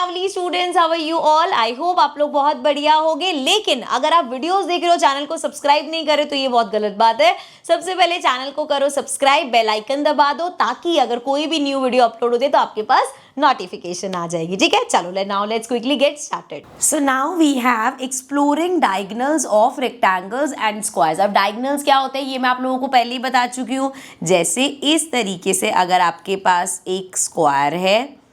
Lovely students, how are you all. I hope आप लोग बहुत बढ़िया होंगे। लेकिन अगर आप वीडियोस देख रहे हो, चैनल को सब्सक्राइब नहीं करे तो ये बहुत गलत बात है। सबसे पहले चैनल को करो सब्सक्राइब, बेल आइकन दबा दो ताकि अगर कोई भी न्यू वीडियो अपलोड होते तो आपके पास नोटिफिकेशन आ जाएगी। ठीक है, चलो now let's quickly get started. So now we have exploring diagonals of rectangles and squares. अब डायगोनल्स क्या होते हैं ये मैं आप लोगों को पहले ही बता चुकी हूँ। जैसे इस तरीके से अगर आपके पास एक स्क्वायर है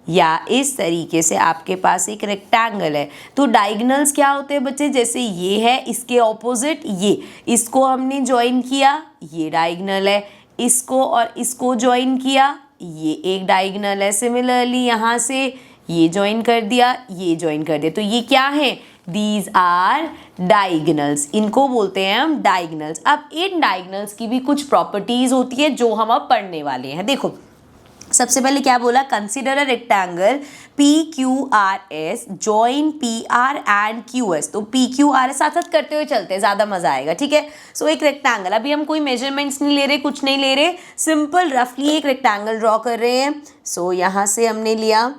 या इस तरीके से आपके पास एक रेक्टेंगल है तो डायगोनल्स क्या होते हैं बच्चे। जैसे ये है, इसके ऑपोजिट ये, इसको हमने ज्वाइन किया, ये डायगोनल है। इसको और इसको ज्वाइन किया, ये एक डायगोनल है। सिमिलरली यहाँ से ये ज्वाइन कर दिया, ये ज्वाइन कर दिया, तो ये क्या है, दीज आर डायगोनल्स। इनको बोलते हैं हम डायगोनल्स। अब इन डायगोनल्स की भी कुछ प्रॉपर्टीज होती है जो हम अब पढ़ने वाले हैं। देखो सबसे पहले क्या बोला, consider a rectangle PQRS join PR and QS। तो PQRS साथ साथ करते हुए चलते हैं, ज़्यादा मजा आएगा। ठीक है, सो एक रेक्टेंगल, अभी हम कोई मेजरमेंट्स नहीं ले रहे, कुछ नहीं ले रहे, सिंपल रफली एक रेक्टेंगल ड्रॉ कर रहे हैं। सो यहाँ से हमने लिया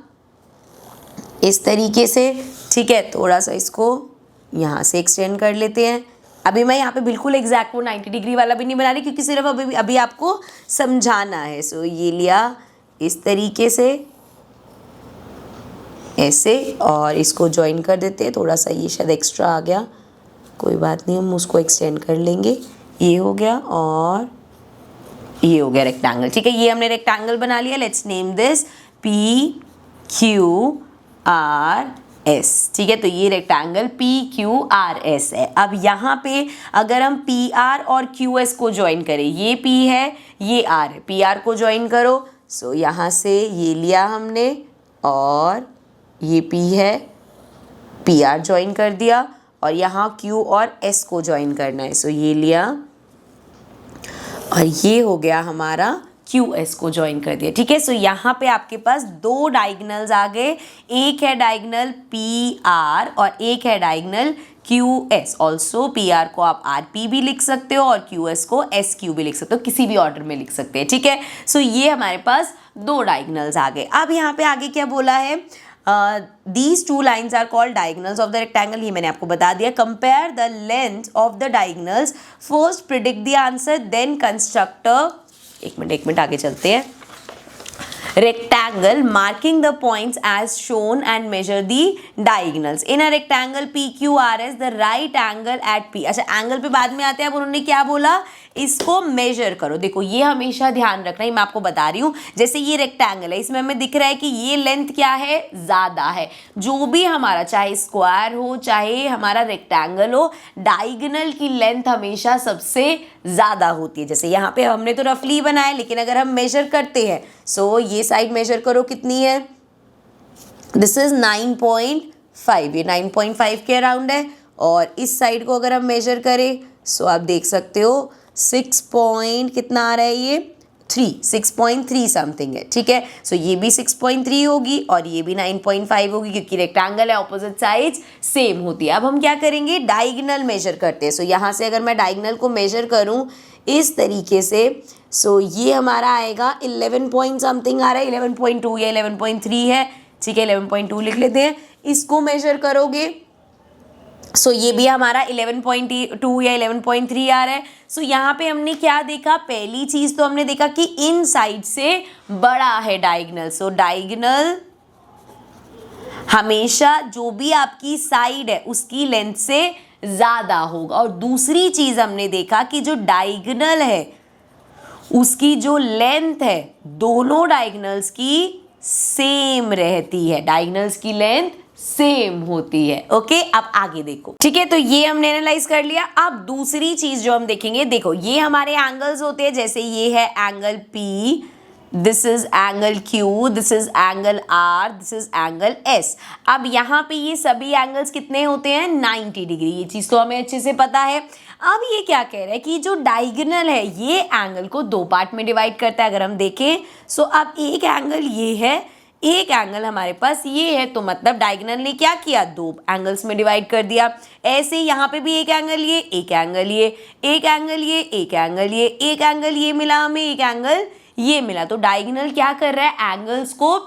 इस तरीके से। ठीक है, थोड़ा सा इसको यहाँ से एक्सटेंड कर लेते हैं। अभी मैं यहाँ पे बिल्कुल एग्जैक्ट वो 90 डिग्री वाला भी नहीं बना रही क्योंकि सिर्फ अभी आपको समझाना है। सो ये लिया इस तरीके से ऐसे और इसको ज्वाइन कर देते हैं। थोड़ा सा ये शायद एक्स्ट्रा आ गया, कोई बात नहीं, हम उसको एक्सटेंड कर लेंगे। ये हो गया और ये हो गया रेक्टेंगल। ठीक है, ये हमने रेक्टेंगल बना लिया। Let's name this PQRS। ठीक है, तो ये रेक्टेंगल PQRS है। अब यहाँ पे अगर हम PR और QS को ज्वाइन करें, ये P है ये R है, PR को ज्वाइन करो। सो यहाँ से ये लिया हमने और ये P है, PR ज्वाइन कर दिया और यहाँ Q और S को ज्वाइन करना है। सो ये लिया और ये हो गया हमारा QS को ज्वाइन कर दिया। ठीक है, सो यहाँ पे आपके पास दो डायगोनल्स आ गए। एक है डायगोनल PR और एक है डायगोनल QS। ऑल्सो PR को आप RP भी लिख सकते हो और QS को SQ भी लिख सकते हो, किसी भी ऑर्डर में लिख सकते हैं। ठीक है, सो ये हमारे पास दो डायगोनल्स आ गए। अब यहाँ पे आगे क्या बोला है, these two lines are called diagonals of the rectangle। ये मैंने आपको बता दिया। compare the length of the diagonals, first predict the answer then construct a, एक मिनट आगे चलते हैं, rectangle marking the points as shown and measure the diagonals in a rectangle PQRS the right angle at P। अच्छा angle पे बाद में आते हैं। अब उन्होंने क्या बोला, इसको मेजर करो। देखो ये हमेशा ध्यान रखना, ही मैं आपको बता रही हूँ। जैसे ये रेक्टेंगल है, इसमें हमें दिख रहा है कि ये लेंथ क्या है, ज़्यादा है। जो भी हमारा चाहे स्क्वायर हो चाहे हमारा रेक्टेंगल हो, डायगोनल की लेंथ हमेशा सबसे ज़्यादा होती है। जैसे यहाँ पे हमने तो रफली बनाया, लेकिन अगर हम मेजर करते हैं, सो ये साइड मेजर करो कितनी है, दिस इज 9.5, ये 9.5 के अराउंड है। और इस साइड को अगर हम मेजर करें, सो आप देख सकते हो 6 पॉइंट कितना आ रहा है, ये 6.3 समथिंग है। ठीक है, सो ये भी 6.3 होगी और ये भी 9.5 होगी क्योंकि रेक्टेंगल है, ऑपोजिट साइड्स सेम होती है। अब हम क्या करेंगे, डायगोनल मेजर करते हैं। सो यहाँ से अगर मैं डायगोनल को मेजर करूँ इस तरीके से, सो ये हमारा आएगा 11 पॉइंट समथिंग आ रहा है, 11.2 या 11.3 है। ठीक है, 11.2 लिख लेते हैं। इसको मेजर करोगे सो ये भी हमारा 11.2 या 11.3 आ रहा है। सो यहाँ पे हमने क्या देखा, पहली चीज तो हमने देखा कि इन साइड से बड़ा है डायगोनल। सो डायगोनल हमेशा जो भी आपकी साइड है उसकी लेंथ से ज्यादा होगा। और दूसरी चीज हमने देखा कि जो डायगोनल है उसकी जो लेंथ है दोनों डायगोनल्स की सेम रहती है, डायगोनल्स की लेंथ सेम होती है। ओके, अब आगे देखो। ठीक है, तो ये हमने एनालाइज कर लिया। अब दूसरी चीज जो हम देखेंगे, देखो ये हमारे एंगल्स होते हैं। जैसे ये है angle P, this is angle Q, this is angle R, this is angle S। अब यहाँ पे ये सभी एंगल्स कितने होते हैं, 90 डिग्री। ये चीज तो हमें अच्छे से पता है। अब ये क्या कह रहा है कि जो डायगोनल है ये एंगल को दो पार्ट में डिवाइड करता है। अगर हम देखें, सो अब एक एंगल ये है, एक एंगल हमारे पास ये है, तो मतलब डायगोनल ने क्या किया, दो एंगल्स में डिवाइड कर दिया। ऐसे यहाँ पे भी एक एंगल ये, एक एंगल ये, एक एंगल ये, एक एंगल ये, एक एंगल ये मिला हमें, एक एंगल ये मिला। तो डायगोनल क्या कर रहा है, एंगल्स को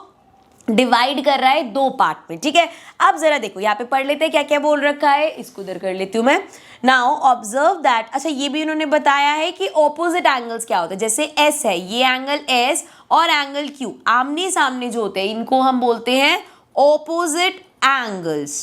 डिवाइड कर रहा है दो पार्ट में, ठीक है। अब जरा देखो यहाँ पे पढ़ लेते हैं क्या क्या बोल रखा है, इसको उधर कर लेती हूँ मैं। नाउ ऑब्जर्व दैट, अच्छा ये भी उन्होंने बताया है कि ऑपोजिट एंगल्स क्या होते हैं। जैसे एस है, ये एंगल एस और एंगल क्यू आमने सामने जो होते हैं इनको हम बोलते हैं ऑपोजिट एंगल्स।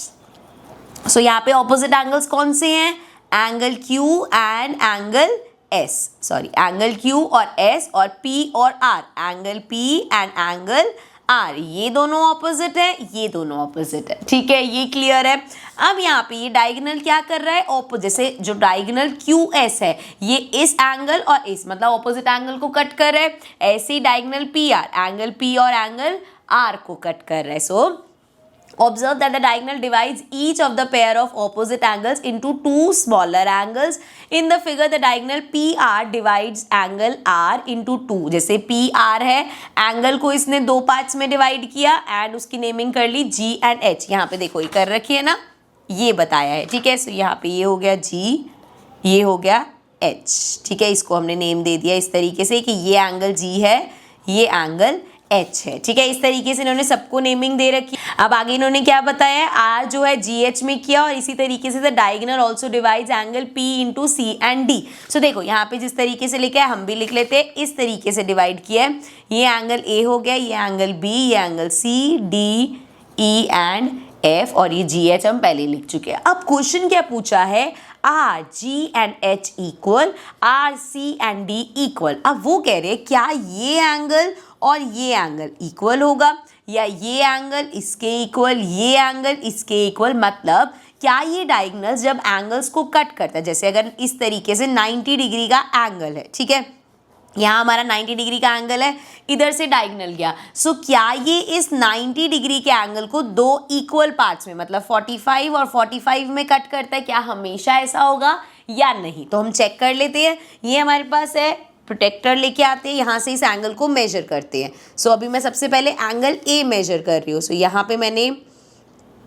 सो यहाँ पे ऑपोजिट एंगल्स कौन से हैं, angle Q and angle S, sorry angle Q और एस, और पी और R, angle P and angle R, ये दोनों ऑपोजिट है, ये दोनों ऑपोजिट है, ठीक है, ये क्लियर है। अब यहाँ पे ये डायगोनल क्या कर रहा है, ऑपोजिट, जैसे जो डायगोनल क्यू एस है ये इस एंगल और इस मतलब ऑपोजिट एंगल को कट कर रहा है, ऐसे ही diagonal p r angle p और एंगल आर को कट कर रहा है। So observe that the diagonal divides each of the pair of opposite angles into two smaller angles. In the figure the diagonal PR divides angle R into two. जैसे PR है, angle को इसने दो parts में divide किया and उसकी naming कर ली G and H। यहाँ पे देखो ये कर रखी है ना, ये बताया है, ठीक है। सो यहाँ पे ये हो गया G, ये हो गया H, ठीक है। इसको हमने नेम दे दिया इस तरीके से कि ये एंगल G है, ये एंगल H है, ठीक है। इस तरीके से इन्होंने सबको नेमिंग दे रखी। अब आगे इन्होंने क्या बताया, R जो है GH में किया और इसी तरीके से the diagonal also divides angle P into C and D। सो देखो यहाँ पे जिस तरीके से लिखा है हम भी लिख लेते हैं, इस तरीके से डिवाइड किया है। ये एंगल A हो गया, ये एंगल B, ये angle C, D, E and F और ये GH हम पहले लिख चुके हैं। अब क्वेश्चन क्या पूछा है, R, G and H equal, R, C and D equal. अब वो कह रहे हैं क्या ये एंगल और ये एंगल इक्वल होगा, या ये एंगल इसके इक्वल, ये एंगल इसके इक्वल, मतलब क्या ये डायगोनल्स जब एंगल्स को कट करता है, जैसे अगर इस तरीके से 90 डिग्री का एंगल है, ठीक है, यहाँ हमारा 90 डिग्री का एंगल है, इधर से डायगोनल गया। सो क्या ये इस 90 डिग्री के एंगल को दो इक्वल पार्ट्स में मतलब 45 और 45 में कट करता है, क्या हमेशा ऐसा होगा या नहीं। तो हम चेक कर लेते हैं। ये हमारे पास है, प्रोटेक्टर लेके आते हैं, यहाँ से इस एंगल को मेजर करते हैं। सो अभी मैं सबसे पहले एंगल ए मेजर कर रही हूँ। सो यहाँ पे मैंने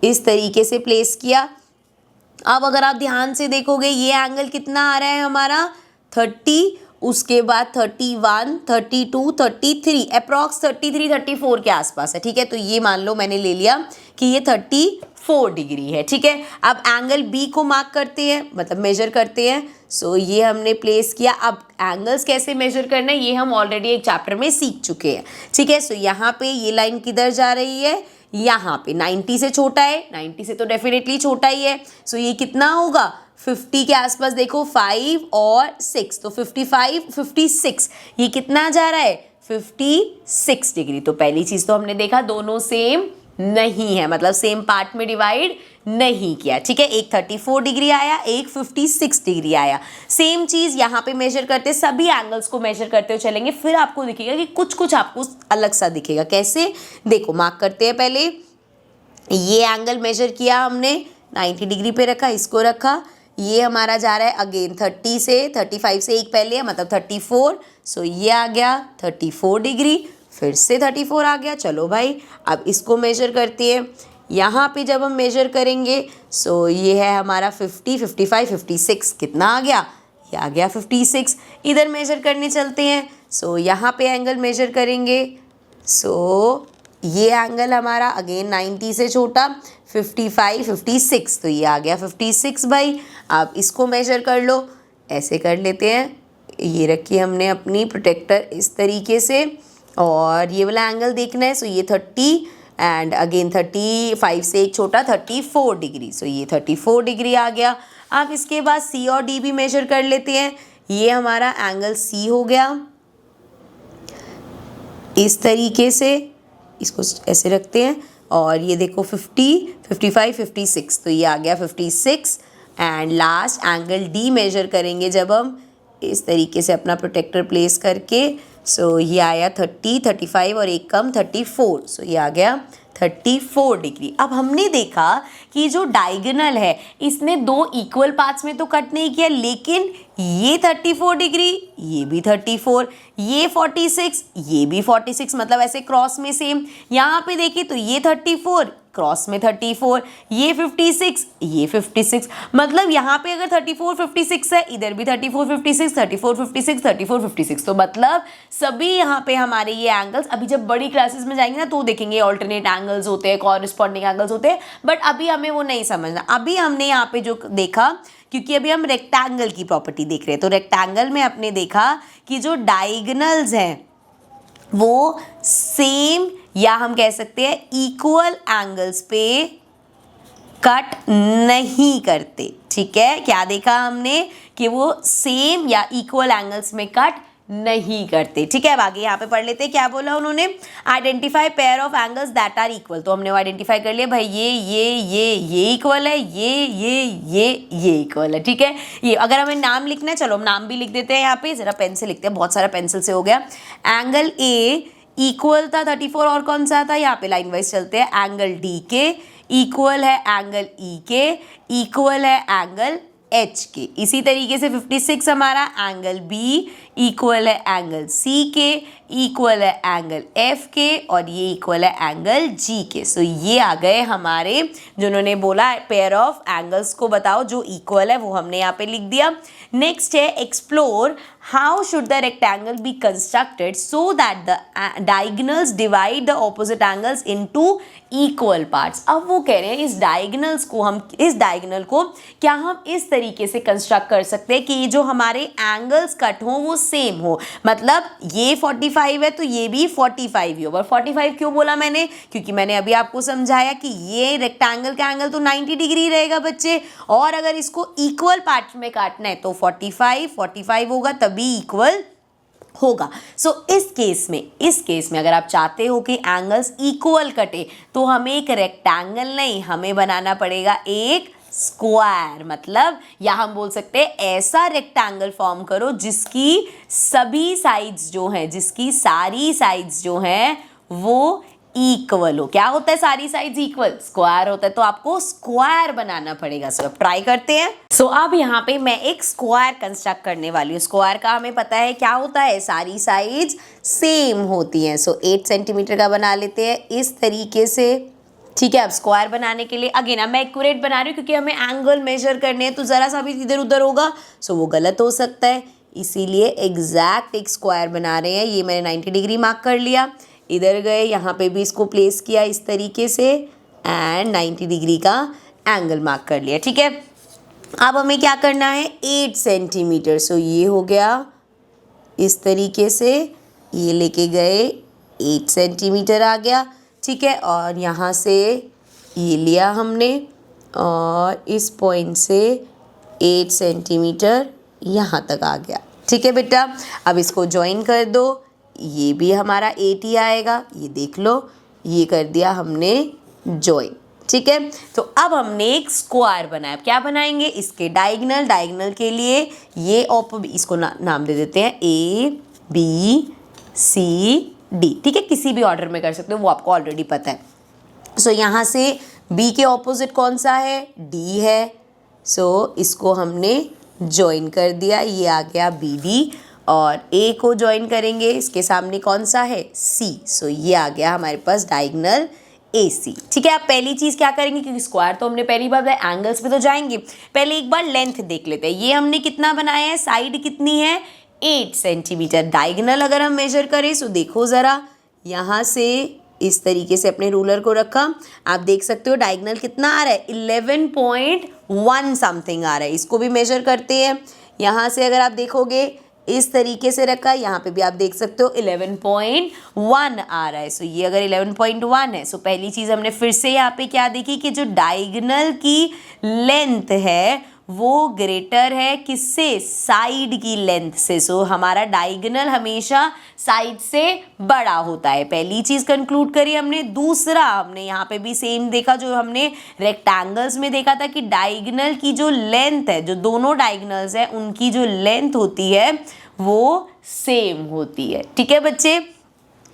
इस तरीके से प्लेस किया। अब अगर आप ध्यान से देखोगे ये एंगल कितना आ रहा है हमारा 30, उसके बाद 31, 32, 33, अप्रॉक्स 33, 34 के आसपास है, ठीक है। तो ये मान लो मैंने ले लिया कि ये 34 डिग्री है, ठीक है। अब एंगल बी को मार्क करते हैं, मतलब मेजर करते हैं। सो ये हमने प्लेस किया। अब एंगल्स कैसे मेजर करना है ये हम ऑलरेडी एक चैप्टर में सीख चुके हैं, ठीक है। सो यहाँ पे ये लाइन किधर जा रही है, यहाँ पे 90 से छोटा है, 90 से तो डेफिनेटली छोटा ही है। सो ये कितना होगा 50 के आसपास, देखो 5 और 6 तो 55, 56, ये कितना जा रहा है 56 डिग्री। तो पहली चीज़ तो हमने देखा दोनों सेम नहीं है, मतलब सेम पार्ट में डिवाइड नहीं किया, ठीक है। एक 34 डिग्री आया, एक 56 डिग्री आया। सेम चीज़ यहाँ पे मेजर करते, सभी एंगल्स को मेजर करते हुए चलेंगे, फिर आपको दिखेगा कि कुछ कुछ आपको अलग सा दिखेगा। कैसे, देखो मार्क करते हैं। पहले ये एंगल मेजर किया हमने, 90 डिग्री पे रखा, इसको रखा, ये हमारा जा रहा है अगेन 30 से 35 से एक पहले है मतलब 34। सो ये आ गया 34 डिग्री, फिर से 34 आ गया। चलो भाई अब इसको मेजर करते हैं। यहाँ पे जब हम मेजर करेंगे सो ये है हमारा 50, 55, 56, कितना आ गया, ये आ गया 56। इधर मेजर करने चलते हैं। सो यहाँ पे एंगल मेजर करेंगे। सो ये एंगल हमारा अगेन 90 से छोटा, 55, 56, तो ये आ गया 56 भाई। आप इसको मेजर कर लो, ऐसे कर लेते हैं। ये रखी हमने अपनी प्रोटेक्टर इस तरीके से, और ये वाला एंगल देखना है। सो ये 30 एंड अगेन 35 से एक छोटा 34 डिग्री। सो ये 34 डिग्री आ गया। आप इसके बाद सी और डी भी मेजर कर लेते हैं। ये हमारा एंगल सी हो गया इस तरीके से, इसको ऐसे रखते हैं, और ये देखो 50, 55, 56, तो ये आ गया 56। And last angle D measure करेंगे जब हम इस तरीके से अपना प्रोटेक्टर प्लेस करके। सो ये आया 30, 35 और एक कम 34। सो ये आ गया 34 डिग्री। अब हमने देखा कि जो डायगोनल है इसने दो इक्वल पार्ट्स में तो कट नहीं किया, लेकिन ये 34 डिग्री, ये भी 34, ये 46, ये भी 46, मतलब ऐसे क्रॉस में सेम। यहाँ पे देखिए तो ये 34 क्रॉस में 34, ये 56, ये 56, मतलब यहाँ पे अगर 34 56 है, इधर भी 34 56, 34 56, 34 56, तो मतलब सभी यहाँ पे हमारे ये एंगल्स, अभी जब बड़ी क्लासेस में जाएंगे ना तो देखेंगे ऑल्टरनेट एंगल्स होते हैं, कॉरेस्पॉन्डिंग एंगल्स होते हैं, बट अभी हमें वो नहीं समझना। अभी हमने यहाँ पे जो देखा, क्योंकि अभी हम रेक्टेंगल की प्रॉपर्टी देख रहे हैं, तो रेक्टेंगल में आपने देखा कि जो डायगोनल्स हैं वो सेम या हम कह सकते हैं इक्वल एंगल्स पे कट नहीं करते। ठीक है, क्या देखा हमने कि वो सेम या इक्वल एंगल्स में कट नहीं करते। ठीक है, अब आगे यहाँ पे पढ़ लेते हैं क्या बोला उन्होंने, identify pair of angles that are equal. तो हमने आइडेंटिफाई कर लिया भाई ये इक्वल है, ये इक्वल है। ठीक है, ये अगर हमें नाम लिखना है, चलो हम नाम भी लिख देते हैं यहाँ पे, जरा पेन से लिखते हैं, बहुत सारा पेंसिल से हो गया। एंगल ए इक्वल था 34, और कौन सा था, यहाँ पे लाइन वाइज चलते हैं, एंगल डी के इक्वल है एंगल ई के, इक्वल है एंगल एच के। इसी तरीके से 56 हमारा एंगल बी इक्वल है एंगल सी के, इक्वल है एंगल एफ के, और ये इक्वल है एंगल जी के। सो ये आ गए हमारे, जिन्होंने बोला पेयर ऑफ एंगल्स को बताओ जो इक्वल है, वो हमने यहाँ पे लिख दिया। नेक्स्ट है explore how should the rectangle be constructed so that the diagonals divide the opposite angles into equal parts. अब वो कह रहे हैं इस डायगोनल को क्या हम इस तरीके से कंस्ट्रक्ट कर सकते हैं कि ये जो हमारे एंगल्स कट हो वो सेम हो, मतलब ये 45 है तो ये भी 45 ही हो। और 45 क्यों बोला मैंने, क्योंकि मैंने अभी आपको समझाया कि ये रेक्टेंगल का एंगल तो 90 डिग्री रहेगा बच्चे, और अगर इसको इक्वल पार्ट्स में काटना है तो 45 होगा, तभी इक्वल होगा। सो इस केस में अगर आप चाहते हो कि एंगल्स इक्वल कटे तो हमें एक रेक्टेंगल नहीं, हमें बनाना पड़ेगा एक स्क्वायर, मतलब या हम बोल सकते हैं ऐसा रेक्टेंगल फॉर्म करो जिसकी सभी साइड्स जो हैं, जिसकी सारी साइड्स जो हैं वो इक्वल हो। क्या होता है सारी साइड्स इक्वल, स्क्वायर होता है, तो आपको स्क्वायर बनाना पड़ेगा। सो अब ट्राई करते हैं। सो अब यहाँ पे मैं एक स्क्वायर कंस्ट्रक्ट करने वाली हूँ। स्क्वायर का हमें पता है क्या होता है, सारी साइड्स सेम होती हैं। सो 8 सेंटीमीटर का बना लेते हैं इस तरीके से। ठीक है, अब स्क्वायर बनाने के लिए अगेन अब मैं एक्यूरेट बना रही हूँ क्योंकि हमें एंगल मेजर करने हैं, तो ज़रा सा भी इधर उधर होगा सो वो गलत हो सकता है, इसीलिए एग्जैक्ट एक स्क्वायर बना रहे हैं। ये मैंने 90 डिग्री मार्क कर लिया, इधर गए, यहाँ पे भी इसको प्लेस किया इस तरीके से एंड 90 डिग्री का एंगल मार्क कर लिया। ठीक है, अब हमें क्या करना है 8 सेंटीमीटर। सो ये हो गया इस तरीके से, ये लेके गए 8 सेंटीमीटर आ गया। ठीक है, और यहाँ से ये लिया हमने और इस पॉइंट से 8 सेंटीमीटर यहाँ तक आ गया। ठीक है बेटा, अब इसको ज्वाइन कर दो, ये भी हमारा 8 ही आएगा, ये देख लो, ये कर दिया हमने ज्वाइन। ठीक है, तो अब हमने एक स्क्वायर बनाया। क्या बनाएंगे, इसके डायगोनल के लिए ये इसको नाम दे देते हैं ABCD। ठीक है, किसी भी ऑर्डर में कर सकते हो, वो आपको ऑलरेडी पता है। सो यहाँ से B के ऑपोजिट कौन सा है, D है। सो इसको हमने ज्वाइन कर दिया, ये आ गया BD, और A को ज्वाइन करेंगे, इसके सामने कौन सा है, C। सो ये आ गया हमारे पास डायगोनल AC। ठीक है, आप पहली चीज़ क्या करेंगे, क्योंकि स्क्वायर तो हमने पहली बार बताया, एंगल्स पे तो जाएंगे, पहले एक बार लेंथ देख लेते हैं। ये हमने कितना बनाया है, साइड कितनी है 8 सेंटीमीटर। डायगोनल अगर हम मेजर करें तो देखो ज़रा, यहाँ से इस तरीके से अपने रूलर को रखा, आप देख सकते हो डायगोनल कितना आ रहा है 11.1 समथिंग आ रहा है। इसको भी मेजर करते हैं, यहाँ से अगर आप देखोगे इस तरीके से रखा, यहाँ पे भी आप देख सकते हो 11.1 आ रहा है। सो ये अगर 11.1 है, सो पहली चीज़ हमने फिर से यहाँ पे क्या देखी कि जो डायगोनल की लेंथ है वो ग्रेटर है किससे, साइड की लेंथ से। सो हमारा डायगोनल हमेशा साइड से बड़ा होता है, पहली चीज़ कंक्लूड करी हमने। दूसरा हमने यहाँ पे भी सेम देखा जो हमने रेक्टेंगल्स में देखा था कि डायगोनल की जो लेंथ है, जो दोनों डायगोनल्स हैं उनकी जो लेंथ होती है वो सेम होती है। ठीक है बच्चे,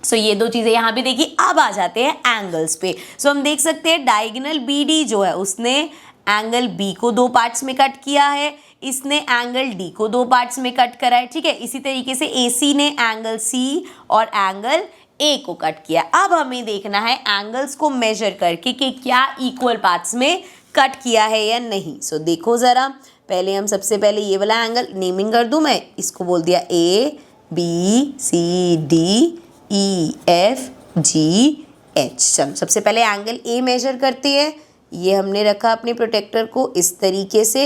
सो ये दो चीज़ें यहाँ भी देखी। अब आ जाते हैं एंगल्स पे। सो हम देख सकते हैं डायगोनल BD जो है उसने एंगल B को 2 पार्ट्स में कट किया है, इसने एंगल D को 2 पार्ट्स में कट करा है। ठीक है, इसी तरीके से AC ने एंगल C और एंगल ए को कट किया। अब हमें देखना है एंगल्स को मेजर करके कि क्या इक्वल पार्ट्स में कट किया है या नहीं। सो देखो ज़रा, पहले हम सबसे पहले ये वाला एंगल नेमिंग कर दूं मैं, इसको बोल दिया A B C D E F G H. चलो सबसे पहले एंगल ए मेजर करते हैं। ये हमने रखा अपने प्रोटेक्टर को इस तरीके से,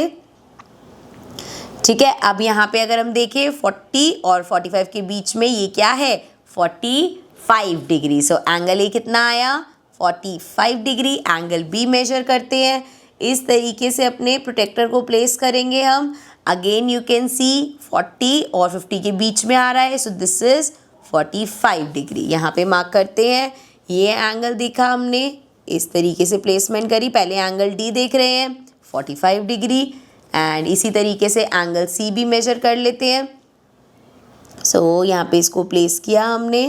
ठीक है। अब यहाँ पे अगर हम देखें 40 और 45 के बीच में ये क्या है, 45 डिग्री। सो एंगल ए कितना आया, 45 डिग्री। एंगल बी मेजर करते हैं, इस तरीके से अपने प्रोटेक्टर को प्लेस करेंगे हम। अगेन यू कैन सी 40 और 50 के बीच में आ रहा है, सो दिस इज 45 डिग्री। यहाँ पे मार्क करते हैं। ये एंगल देखा हमने, इस तरीके से प्लेसमेंट करी। पहले एंगल डी देख रहे हैं 45 डिग्री, एंड इसी तरीके से एंगल सी भी मेजर कर लेते हैं। सो यहाँ पे इसको प्लेस किया हमने।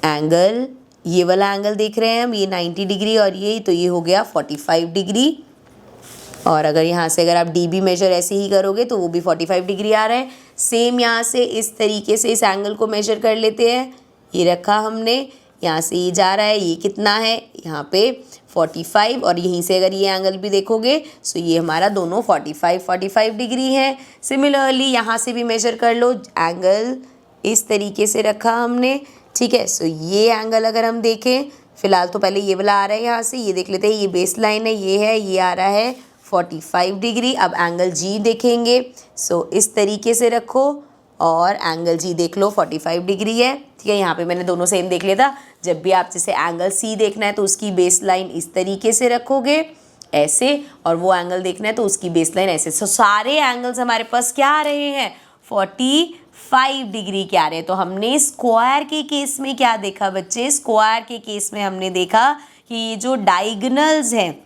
एंगल, ये वाला एंगल देख रहे हैं हम, ये 90 डिग्री और ये, तो ये हो गया 45 डिग्री। और अगर यहाँ से अगर आप डी बी मेजर ऐसे ही करोगे तो वो भी 45 डिग्री आ रहा है। सेम यहाँ से इस तरीके से इस एंगल को मेजर कर लेते हैं। ये रखा हमने, यहाँ से ये जा रहा है, ये कितना है यहाँ पे 45, और यहीं से अगर ये एंगल भी देखोगे सो ये हमारा दोनों 45 डिग्री है। सिमिलरली यहाँ से भी मेजर कर लो, एंगल इस तरीके से रखा हमने, ठीक है। सो ये एंगल अगर हम देखें, फिलहाल तो पहले ये वाला आ रहा है, यहाँ से ये देख लेते हैं, ये बेस लाइन है, ये है, ये आ रहा है 45 डिग्री। अब एंगल जी देखेंगे, सो इस तरीके से रखो और एंगल जी देख लो 45 डिग्री है, ठीक है। यहाँ पे मैंने दोनों सेम देख लिया था। जब भी आप जैसे एंगल सी देखना है तो उसकी बेस लाइन इस तरीके से रखोगे ऐसे, और वो एंगल देखना है तो उसकी बेस लाइन ऐसे। सो सारे एंगल्स हमारे पास क्या आ रहे हैं, 45 डिग्री के आ रहे हैं। तो हमने स्क्वायर के केस में क्या देखा बच्चे, स्क्वायर के केस में हमने देखा कि ये जो डायगोनल्स हैं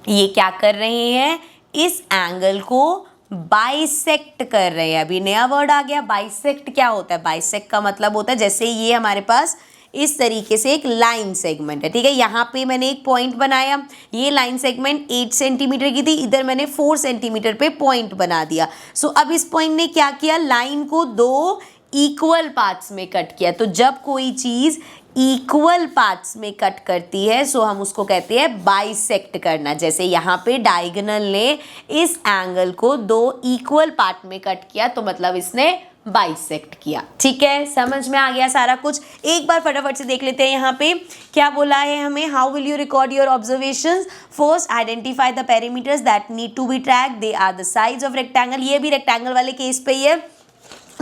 ये क्या कर रहे हैं, इस एंगल को बाइसेक्ट कर रहे हैं। अभी नया वर्ड आ गया, बाइसेक्ट क्या होता है, बाइसेक्ट का मतलब होता है जैसे ये हमारे पास इस तरीके से एक लाइन सेगमेंट है, ठीक है। यहाँ पे मैंने एक पॉइंट बनाया, ये लाइन सेगमेंट 8 सेंटीमीटर की थी, इधर मैंने 4 सेंटीमीटर पे पॉइंट बना दिया। सो अब इस पॉइंट ने क्या किया, लाइन को 2 इक्वल पार्ट्स में कट किया। तो जब कोई चीज़ इक्वल पार्ट्स में कट करती है सो हम उसको कहते हैं बाइसेक्ट करना। जैसे यहाँ पे डायगोनल ने इस एंगल को 2 इक्वल पार्ट में कट किया, तो मतलब इसने बाइसेक्ट किया, ठीक है। समझ में आ गया सारा कुछ। एक बार फटाफट से देख लेते हैं यहाँ पे क्या बोला है हमें। How will you record your observations, first identify the perimeters that need to be tracked, they are the sides of rectangle. ये भी रेक्टेंगल वाले केस पे ही है।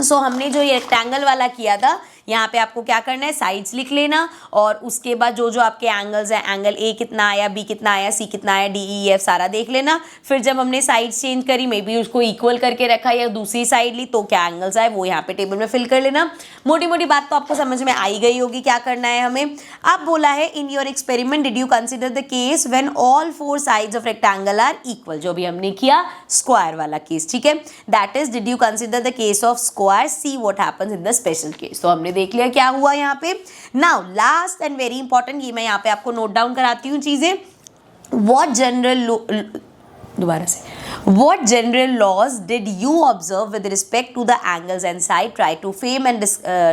सो हमने जो ये रेक्टेंगल वाला किया था, यहाँ पे आपको क्या करना है, साइड्स लिख लेना, और उसके बाद जो जो आपके एंगल्स हैं, एंगल ए कितना आया, बी कितना आया, सी कितना आया, डी ई एफ सारा देख लेना। फिर जब हमने साइड्स चेंज करी, मे बी उसको इक्वल करके रखा या दूसरी साइड ली, तो क्या एंगल्स आए वो यहाँ पे टेबल में फिल कर लेना। मोटी मोटी बात तो आपको समझ में आई गई होगी क्या करना है हमें। अब बोला है in your experiment did you consider the case when all 4 sides of rectangle are equal, जो भी हमने किया स्क्वायर वाला केस, ठीक है। That is did you consider the case of square, see what happens in the special case. तो हमने देख लिया क्या हुआ यहाँ पे। Now last and very important, ये मैं यहाँ पे आपको नोट डाउन कराती हूँ चीजें। What general laws did you observe with respect to the angles and side? Try to frame and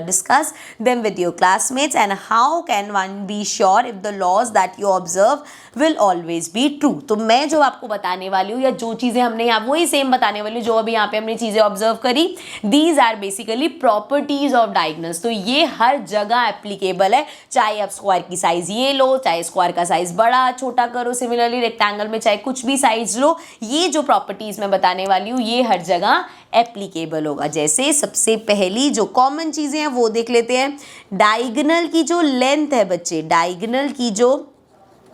discuss them with your classmates. And how can one be sure if the laws that you observe will always be true? तो मैं जो आपको बताने वाली हूँ या जो चीज़ें हमने यहाँ वही सेम बताने वाली हूँ जो अभी यहाँ पे हमने चीज़ें ऑब्जर्व करी। These are basically properties of diagonals. तो ये हर जगह एप्लीकेबल है, चाहे आप स्क्वायर की साइज ये लो, चाहे स्क्वायर का साइज बड़ा छोटा करो, सिमिलरली रेक्टेंगल में चाहे कुछ भी साइज लो, ये जो प्रॉपर्टीज मैं बताने वाली हूँ ये हर जगह एप्लीकेबल होगा। जैसे सबसे पहली जो कॉमन चीज़ें हैं वो देख लेते हैं। डायगोनल की जो लेंथ है बच्चे, डायगोनल की जो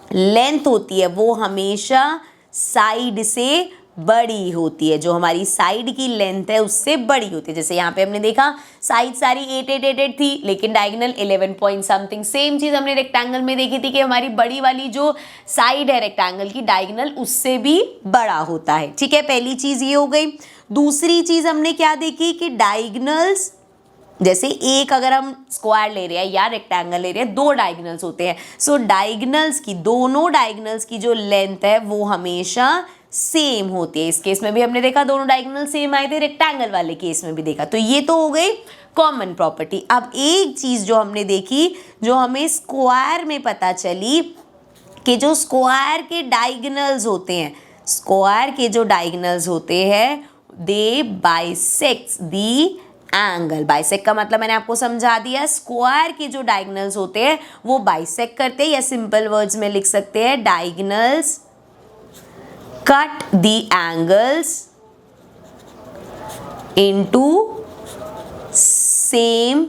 लेंथ होती है वो हमेशा साइड से बड़ी होती है। जो हमारी साइड की लेंथ है उससे बड़ी होती है। जैसे यहाँ पे हमने देखा साइड सारी 8 8 8 8 थी, लेकिन डायगोनल 11 पॉइंट समथिंग। सेम चीज़ हमने रेक्टेंगल में देखी थी कि हमारी बड़ी वाली जो साइड है रेक्टेंगल की, डायगोनल उससे भी बड़ा होता है, ठीक है। पहली चीज़ ये हो गई। दूसरी चीज़ हमने क्या देखी कि डायगोनल्स, जैसे एक अगर हम स्क्वायर ले रहे हैं या रेक्टेंगल ले रहे हैं, 2 डायगोनल्स होते हैं। सो डायगोनल्स की, दोनों डायगोनल्स की जो लेंथ है वो हमेशा सेम होती है। इस केस में भी हमने देखा दोनों डायगोनल सेम आए थे, रेक्टेंगल वाले केस में भी देखा। तो ये तो हो गई कॉमन प्रॉपर्टी। अब एक चीज जो हमने देखी, जो हमें स्क्वायर में पता चली, कि जो स्क्वायर के डायगोनल्स होते हैं, स्क्वायर के जो डायगोनल्स होते हैं, दे बाइसेक्ट दी एंगल। बाइसेक्ट का मतलब मैंने आपको समझा दिया, स्क्वायर के जो डायगोनल्स होते हैं वो बाइसेक्ट करते हैं, या सिंपल वर्ड्स में लिख सकते हैं डायगोनल्स कट दी एंगल्स इनटू सेम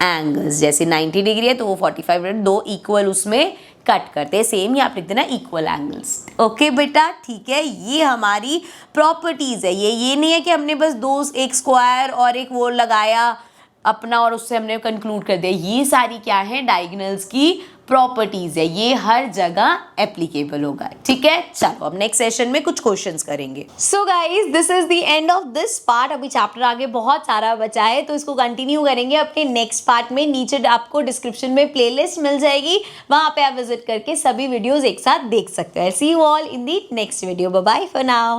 एंगल्स। जैसे 90 डिग्री है तो वो 45 डिग्री, दो इक्वल उसमें कट करते हैं, सेम ही आप लिख देना इक्वल एंगल्स। ओके बेटा, ठीक है, ये हमारी प्रॉपर्टीज है। ये नहीं है कि हमने बस दो, एक स्क्वायर और एक वो लगाया अपना और उससे हमने कंक्लूड कर दिया। ये सारी क्या है, डायगोनल्स की प्रॉपर्टीज है, ये हर जगह एप्लीकेबल होगा। ठीक है, चलो अब नेक्स्ट सेशन में कुछ क्वेश्चंस करेंगे। So guys, this is the end of this part. अभी चैप्टर आगे बहुत सारा बचा है, तो इसको कंटिन्यू करेंगे अपने नेक्स्ट पार्ट में। नीचे आपको डिस्क्रिप्शन में प्लेलिस्ट मिल जाएगी, वहां पे आप विजिट करके सभी वीडियोस एक साथ देख सकते हैं। See you all in the next video. Bye bye for now.